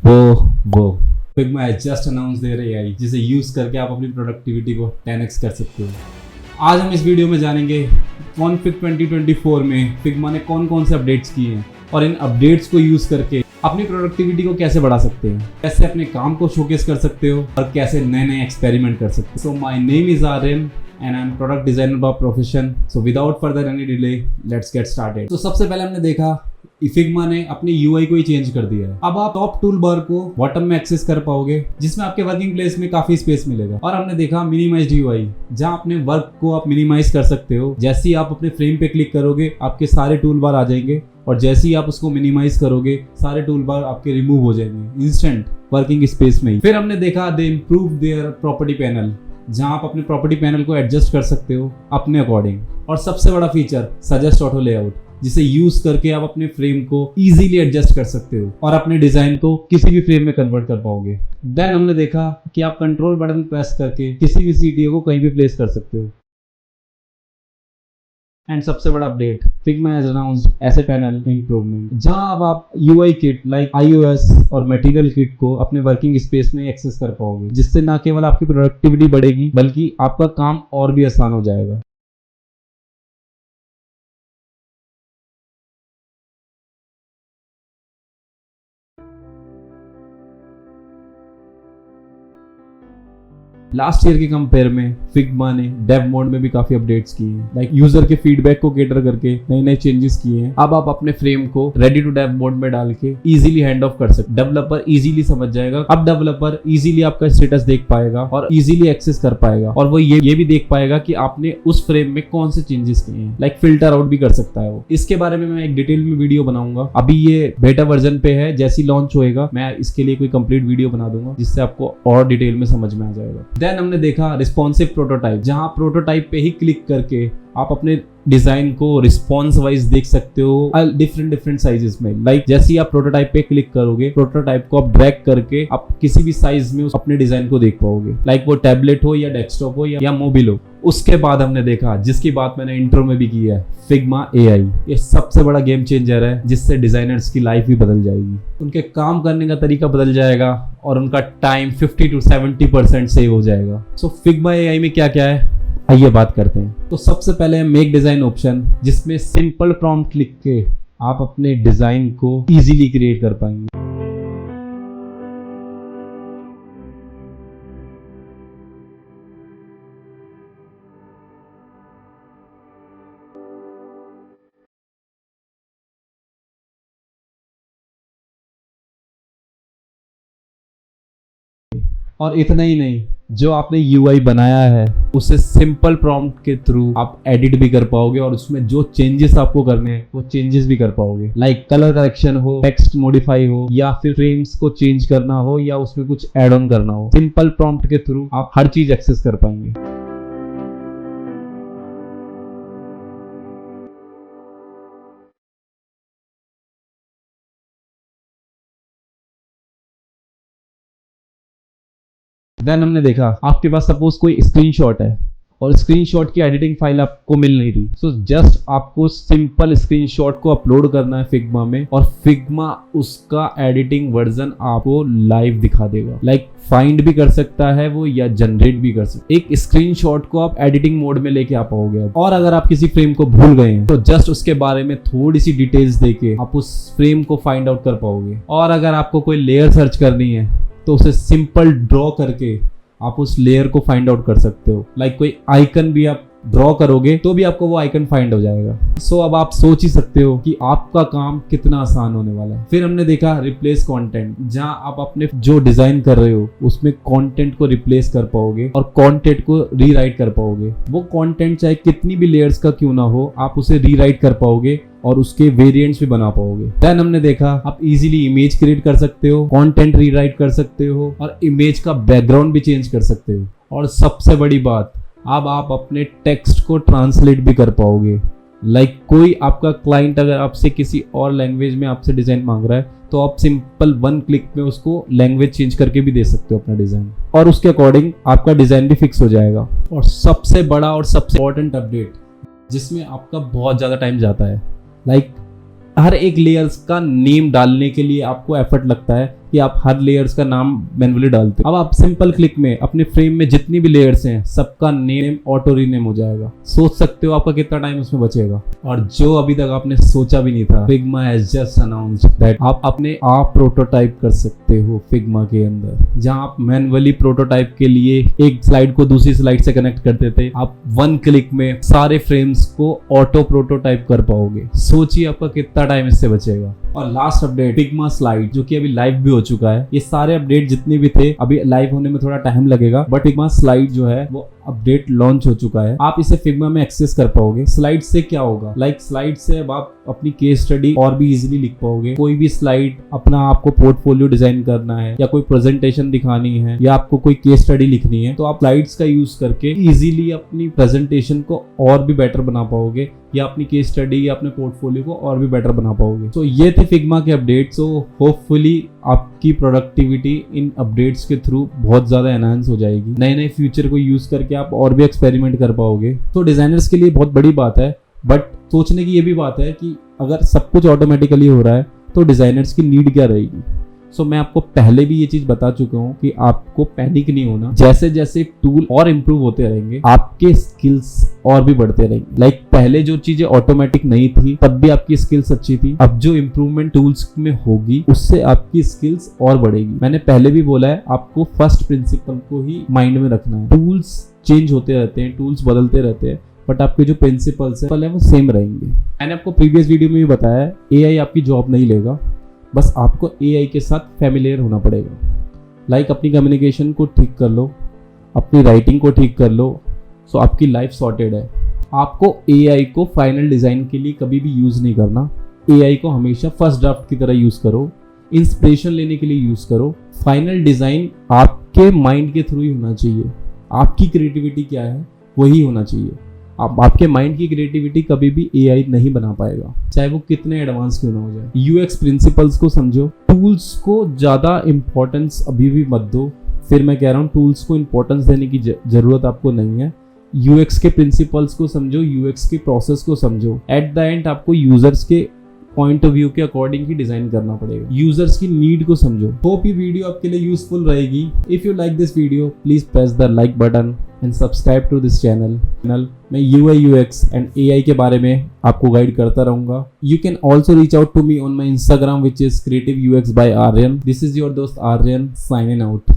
वो Figma has just announce their AI जिसे use करके आप अपनी प्रोडक्टिविटी को 10x कर सकते हो। आज हम इस वीडियो में जानेंगे कॉन्फिग 2024 में फिग्मा ने कौन कौन से अपडेट्स किए हैं और इन अपडेट्स को यूज करके अपनी प्रोडक्टिविटी को कैसे बढ़ा सकते हैं, कैसे अपने काम को शोकेस कर सकते हो और कैसे नए नए एक्सपेरिमेंट कर सकते हो। So my name is Aryan and I'm product designer by profession. So without further any delay, let's get started. तो सबसे पहले हमने देखा फिग्मा ने अपनी UI को ही चेंज कर दिया है। अब आप टॉप टूल बार को बॉटम में एक्सेस कर पाओगे जिसमें आपके वर्किंग प्लेस में काफी स्पेस मिलेगा। और हमने देखा मिनिमाइज्ड UI जहां अपने वर्क को आप मिनिमाइज कर सकते हो। जैसे ही आप अपने फ्रेम पे क्लिक करोगे आपके सारे टूल बार आ जाएंगे और जैसे ही आप उसको मिनिमाइज करोगे सारे टूल बार आपके रिमूव हो जाएंगे इंस्टेंट वर्किंग स्पेस में ही। फिर हमने देखा दे इम्प्रूव देयर प्रॉपर्टी पैनल जहां आप अपने प्रॉपर्टी पैनल को एडजस्ट कर सकते हो अपने अकॉर्डिंग। और सबसे बड़ा फीचर सजेस्ट ऑटो लेआउट जिसे यूज करके आप अपने फ्रेम को इजीली एडजस्ट कर सकते हो और अपने डिजाइन को किसी भी फ्रेम में कन्वर्ट कर पाओगे। देन हमने देखा कि आप कंट्रोल बटन प्रेस करके किसी भी सीटीओ को कहीं भी प्लेस कर सकते हो। एंड सबसे बड़ा update Figma has announced asset panel improvement जहां अब आप UI किट लाइक iOS और मटेरियल किट को अपने वर्किंग स्पेस में एक्सेस कर पाओगे जिससे ना केवल आपकी प्रोडक्टिविटी बढ़ेगी बल्कि आपका काम और भी आसान हो जाएगा। लास्ट ईयर के कंपेयर में फिग्मा ने डेव मोड में भी काफी अपडेट्स किए हैं। लाइक यूजर के फीडबैक को केटर करके नए नए चेंजेस किए हैं। अब आप अपने फ्रेम को रेडी टू डेव मोड में डाल के इजीली हैंड ऑफ कर सकते। डेवलपर इजीली समझ जाएगा। अब डेवलपर इजीली आपका स्टेटस देख पाएगा और इजीली एक्सेस कर पाएगा और वो ये भी देख पाएगा कि आपने उस फ्रेम में कौन से चेंजेस किए हैं। लाइक फिल्टर आउट भी कर सकता है वो। इसके बारे में मैं एक डिटेल में वीडियो बनाऊंगा। अभी ये बेटा वर्जन पे है, जैसी लॉन्च होएगा मैं इसके लिए कोई कंप्लीट वीडियो बना दूंगा जिससे आपको और डिटेल में समझ में आ जाएगा। देन हमने देखा रिस्पॉन्सिव प्रोटोटाइप जहां प्रोटोटाइप पे ही क्लिक करके आप अपने डिजाइन को रिस्पॉन्स वाइज देख सकते हो डिफरेंट साइजेस में। लाइक जैसे ही आप प्रोटोटाइप पे क्लिक करोगे प्रोटोटाइप को आप ड्रैग करके आप किसी भी साइज में अपने डिजाइन को देख पाओगे। लाइक वो टैबलेट हो या डेस्कटॉप हो या मोबाइल हो। उसके बाद हमने देखा जिसकी बात मैंने इंट्रो में भी की है फिग्मा AI। ये सबसे बड़ा गेम चेंजर है जिससे डिजाइनर्स की लाइफ भी बदल जाएगी। उनके काम करने का तरीका बदल जाएगा और उनका टाइम 50 to 70% सेव हो जाएगा। सो फिग्मा AI में क्या क्या है आइए बात करते हैं। तो सबसे पहले मेक डिजाइन ऑप्शन जिसमें सिंपल प्रॉम्प्ट लिख के आप अपने डिजाइन को इजीली क्रिएट कर पाएंगे। और इतना ही नहीं, जो आपने UI बनाया है उसे सिंपल प्रॉम्प्ट के थ्रू आप एडिट भी कर पाओगे और उसमें जो चेंजेस आपको करने हैं वो चेंजेस भी कर पाओगे। लाइक कलर करेक्शन हो, टेक्स्ट मॉडिफाई हो या फिर फ्रेम्स को चेंज करना हो या उसमें कुछ ऐड ऑन करना हो, सिंपल प्रॉम्प्ट के थ्रू आप हर चीज एक्सेस कर पाएंगे। देन हमने देखा आपके पास सपोज कोई स्क्रीनशॉट है और स्क्रीनशॉट की एडिटिंग फाइल आपको मिल नहीं रही। सो जस्ट आपको सिंपल स्क्रीनशॉट को अपलोड करना है फिग्मा में और फिग्मा उसका एडिटिंग वर्जन आपको लाइव दिखा देगा। लाइक फाइंड भी कर सकता है वो या जनरेट भी कर सकता है। एक स्क्रीनशॉट को आप एडिटिंग मोड में लेके आ पाओगे। और अगर आप किसी फ्रेम को भूल गए हैं तो जस्ट उसके बारे में थोड़ी सी डिटेल्स देके आप उस फ्रेम को फाइंड आउट कर पाओगे। और अगर आपको कोई लेयर सर्च करनी है तो उसे सिंपल ड्रॉ करके आप उस लेयर को फाइंड आउट कर सकते हो। लाइक कोई आइकन भी आप ड्रॉ करोगे तो भी आपको वो आइकन फाइंड हो जाएगा। सो अब आप सोच ही सकते हो कि आपका काम कितना आसान होने वाला है। फिर हमने देखा रिप्लेस कंटेंट जहां आप अपने जो डिजाइन कर रहे हो उसमें कंटेंट को रिप्लेस कर पाओगे और कंटेंट को रीराइट कर पाओगे। वो कंटेंट चाहे कितनी भी लेयर्स का क्यों ना हो आप उसे रीराइट कर पाओगे और उसके वेरिएंट्स भी बना पाओगे। देन हमने देखा आप इजीली इमेज क्रिएट कर सकते हो, कंटेंट रीराइट कर सकते हो और इमेज का बैकग्राउंड भी चेंज कर सकते हो। और सबसे बड़ी बात अब आप अपने टेक्स्ट को ट्रांसलेट भी कर पाओगे। लाइक कोई आपका क्लाइंट अगर आपसे किसी और लैंग्वेज में आपसे डिजाइन मांग रहा है तो आप सिंपल 1 क्लिक में उसको लैंग्वेज चेंज करके भी दे सकते हो अपना डिजाइन और उसके अकॉर्डिंग आपका डिजाइन भी फिक्स हो जाएगा। और सबसे बड़ा और सबसे इंपॉर्टेंट अपडेट जिसमें आपका बहुत ज्यादा टाइम जाता है, लाइक हर एक लेयर्स का नेम डालने के लिए आपको एफर्ट लगता है कि आप हर लेयर्स का नाम मैन्युअली डालते हैं। अब आप सिंपल क्लिक में अपने फ्रेम में जितनी भी लेयर्स हैं सबका नेम ऑटो रीनेम हो जाएगा। सोच सकते हो आपका कितना टाइम उसमें बचेगा। और जो अभी तक आपने सोचा भी नहीं था, Figma has just announced that आप अपने आप प्रोटोटाइप कर सकते हो फिग्मा के अंदर। जहां आप मैन्युअली प्रोटोटाइप के लिए एक स्लाइड को दूसरी स्लाइड से कनेक्ट करते थे, आप 1 क्लिक में सारे फ्रेम्स को ऑटो प्रोटोटाइप कर पाओगे। सोचिए आपका कितना टाइम इससे बचेगा। और लास्ट अपडेट फिग्मा स्लाइड, जो कि अभी लाइव भी हो चुका है। ये सारे अपडेट जितने भी थे, अभी लाइव होने में थोड़ा टाइम लगेगा, बट फिग्मा स्लाइड जो है वो अपडेट लॉन्च हो चुका है। आप इसे फिग्मा में एक्सेस कर पाओगे। स्लाइड से क्या होगा, स्लाइड से अब आप अपनी केस स्टडी और भी इजीली लिख पाओगे। कोई भी स्लाइड अपना आपको पोर्टफोलियो डिजाइन करना है या कोई प्रेजेंटेशन दिखानी है या आपको कोई केस स्टडी लिखनी है, तो आप स्लाइड्स का यूज करके इजीली अपनी प्रेजेंटेशन को और भी बेटर बना पाओगे या अपनी केस स्टडी या अपने पोर्टफोलियो को और भी बेटर बना पाओगे। तो ये थे फिग्मा के अपडेट्स। सो होपफुली आपकी प्रोडक्टिविटी इन अपडेट्स के थ्रू बहुत ज्यादा एनहांस हो जाएगी। नए नए फ्यूचर को यूज करके आप और भी एक्सपेरिमेंट कर पाओगे। तो डिजाइनर्स के लिए बहुत बड़ी बात है, बट सोचने की ये भी बात है कि अगर सब कुछ ऑटोमेटिकली हो रहा है तो डिजाइनर्स की नीड क्या रहेगी। सो मैं आपको पहले भी ये चीज बता चुका हूँ कि आपको पैनिक नहीं होना। जैसे जैसे टूल और इम्प्रूव होते रहेंगे, आपके स्किल्स और भी बढ़ते रहेंगे। पहले जो चीजें ऑटोमेटिक नहीं थी तब भी आपकी स्किल्स अच्छी थी। अब जो इम्प्रूवमेंट टूल्स में होगी उससे आपकी स्किल्स और बढ़ेगी। मैंने पहले भी बोला है, आपको फर्स्ट प्रिंसिपल को ही माइंड में रखना है। टूल्स चेंज होते रहते हैं, टूल्स बदलते रहते हैं, बट आपके जो प्रिंसिपल्स है वो सेम रहेंगे। मैंने आपको प्रीवियस वीडियो में भी बताया है, एआई आपकी जॉब नहीं लेगा, बस आपको एआई के साथ फैमिलियर होना पड़ेगा। अपनी कम्युनिकेशन को ठीक कर लो, अपनी राइटिंग को ठीक कर लो, सो आपकी लाइफ सॉर्टेड है। आपको एआई को फाइनल डिजाइन के लिए कभी भी यूज नहीं करना। एआई को हमेशा फर्स्ट ड्राफ्ट की तरह यूज करो, इंस्पिरेशन लेने के लिए यूज करो। फाइनल डिजाइन आपके माइंड के थ्रू ही होना चाहिए। आपकी क्रिएटिविटी क्या है वही होना चाहिए। आपके माइंड की क्रिएटिविटी कभी भी एआई नहीं बना पाएगा, चाहे वो कितने एडवांस क्यों ना हो जाए। यूएक्स प्रिंसिपल्स को समझो, टूल्स को ज्यादा इंपॉर्टेंस अभी भी मत दो। फिर मैं कह रहा हूँ, टूल्स को इंपॉर्टेंस देने की जरूरत आपको नहीं है। यूएक्स के प्रिंसिपल्स को समझो, यूएक्स के प्रोसेस को समझो। एट द एंड आपको यूजर्स के पॉइंट ऑफ व्यू के अकॉर्डिंग ही डिजाइन करना पड़ेगा। यूजर्स की नीड को समझो। होप ये वीडियो आपके लिए यूजफुल रहेगी। If you like this video, please press the like button and subscribe to this channel. मैं यूआई यूएक्स एंड एआई के बारे में आपको गाइड करता रहूंगा। You can also reach out to me on my Instagram which is creative UX by Aryan. This is your दोस्त Aryan signing out.